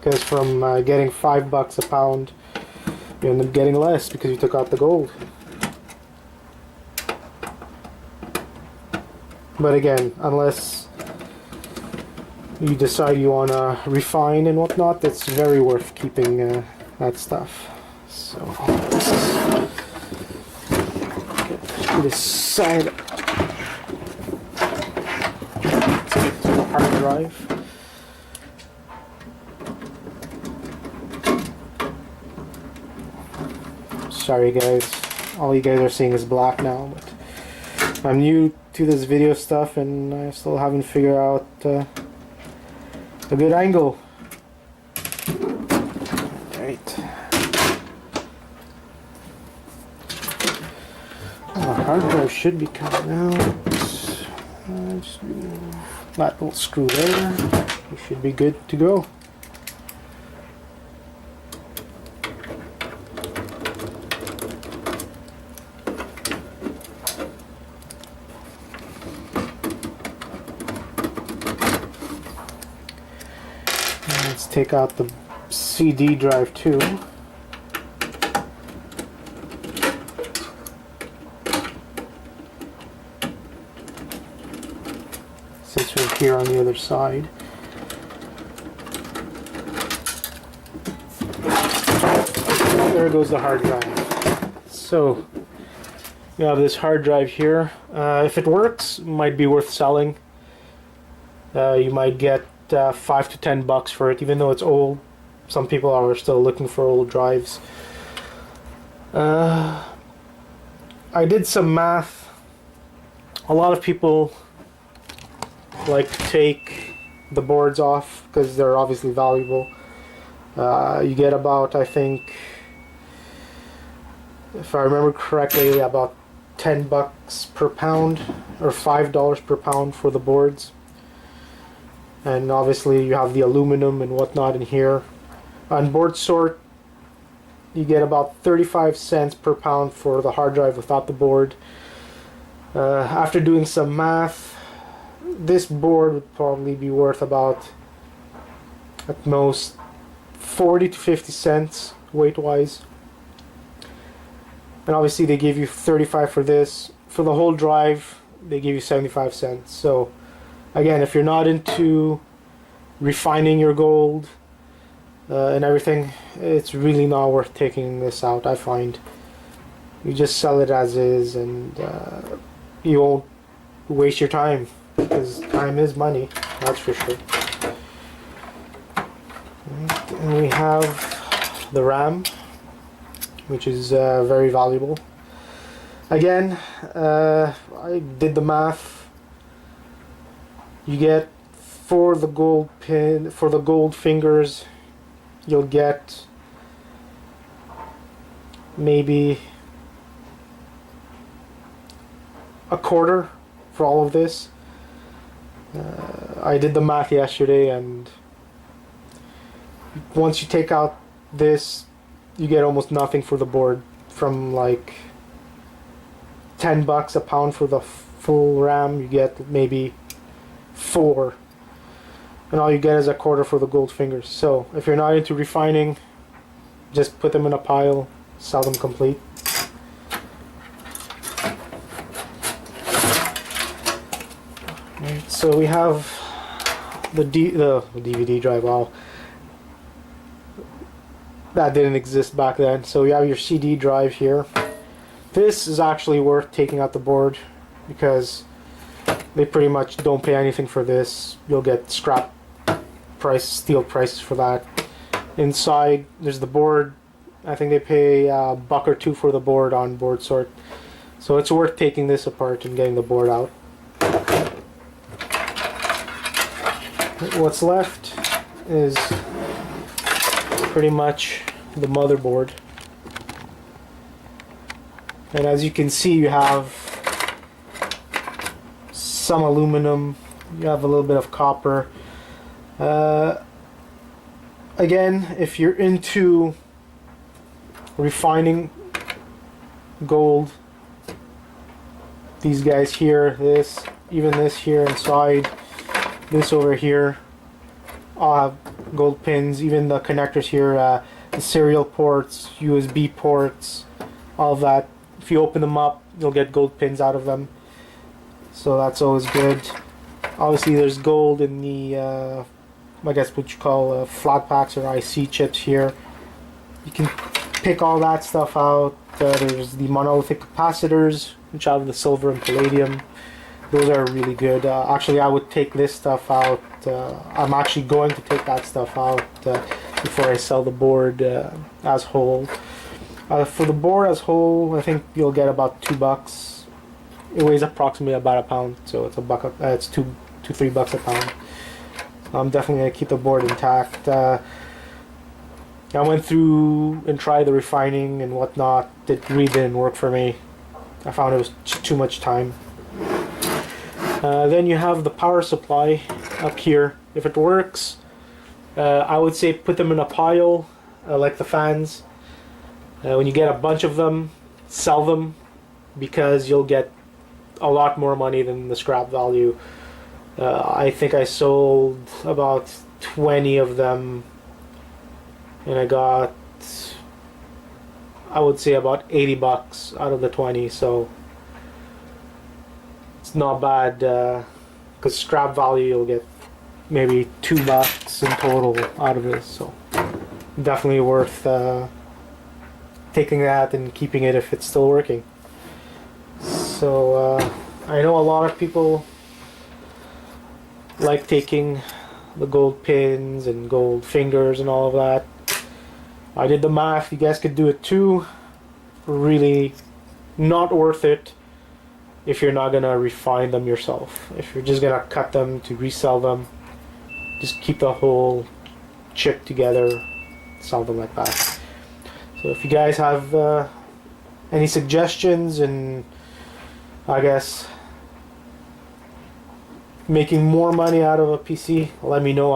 because from getting $5 a pound, you end up getting less because you took out the gold. But again, unless you decide you want to refine and whatnot, it's very worth keeping that stuff. So get this side. Let's get to the hard drive. Sorry guys, all you guys are seeing is black now, but I'm new to this video stuff and I still haven't figured out a good angle. Alright. The hard drive should be coming out. Just remove that little screw there. We should be good to go. Let's take out the CD drive too. Since we're here on the other side. There goes the hard drive. So you have this hard drive here. If it works, it might be worth selling. You might get $5 to $10 for it, even though it's old. Some people are still looking for old drives. I did some math. A lot of people like to take the boards off because they're obviously valuable. You get about, I think, if I remember correctly, about $10 per pound or $5 per pound for the boards. And obviously you have the aluminum and whatnot in here. On board sort, you get about 35 cents per pound for the hard drive without the board. After doing some math, this board would probably be worth about, at most, 40 to 50 cents weight wise. And obviously they give you 35 for this. For the whole drive, they give you 75 cents. So again, if you're not into refining your gold and everything, it's really not worth taking this out, I find. You just sell it as is and you won't waste your time, because time is money, that's for sure. Right, and we have the RAM, which is very valuable. Again, I did the math. You get, for the gold pin, for the gold fingers, you'll get maybe a quarter for all of this. I did the math yesterday, and once you take out this, you get almost nothing for the board. From like $10 a pound for the full RAM, you get maybe 4, and all you get is a quarter for the gold fingers. So if you're not into refining, just put them in a pile, sell them complete. Right, so we have the DVD drive. Wow, that didn't exist back then. So you have your CD drive here. This is actually worth taking out the board because they pretty much don't pay anything for this. You'll get scrap price, steel prices for that. Inside there's the board. I think they pay $1 or $2 for the board on board sort. So it's worth taking this apart and getting the board out. What's left is pretty much the motherboard. And as you can see, you have some aluminum, you have a little bit of copper. Again, if you're into refining gold, these guys here, this, even this here inside, this over here, all have gold pins, even the connectors here, the serial ports, USB ports, all of that. If you open them up, you'll get gold pins out of them. So that's always good. Obviously there's gold in the, I guess what you call flat packs or IC chips here. You can pick all that stuff out. There's the monolithic capacitors, which have the silver and palladium. Those are really good. Actually, I would take this stuff out. I'm actually going to take that stuff out before I sell the board as whole. For the board as whole, I think you'll get about $2. It weighs approximately about a pound, so it's it's $3 a pound. I'm definitely gonna keep the board intact. I went through and tried the refining and whatnot. It really didn't work for me. I found it was too much time. Then you have the power supply up here. If it works, I would say put them in a pile, like the fans. When you get a bunch of them, sell them, because you'll get a lot more money than the scrap value. I think I sold about 20 of them, and I got, I would say, about $80 out of the 20, so it's not bad, because scrap value you'll get maybe $2 in total out of this, so definitely worth taking that and keeping it if it's still working. So I know a lot of people like taking the gold pins and gold fingers and all of that. I did the math, you guys could do it too. Really not worth it if you're not gonna refine them yourself. If you're just gonna cut them to resell them, just keep the whole chip together, sell them like that. So if you guys have any suggestions and I guess making more money out of a PC, let me know.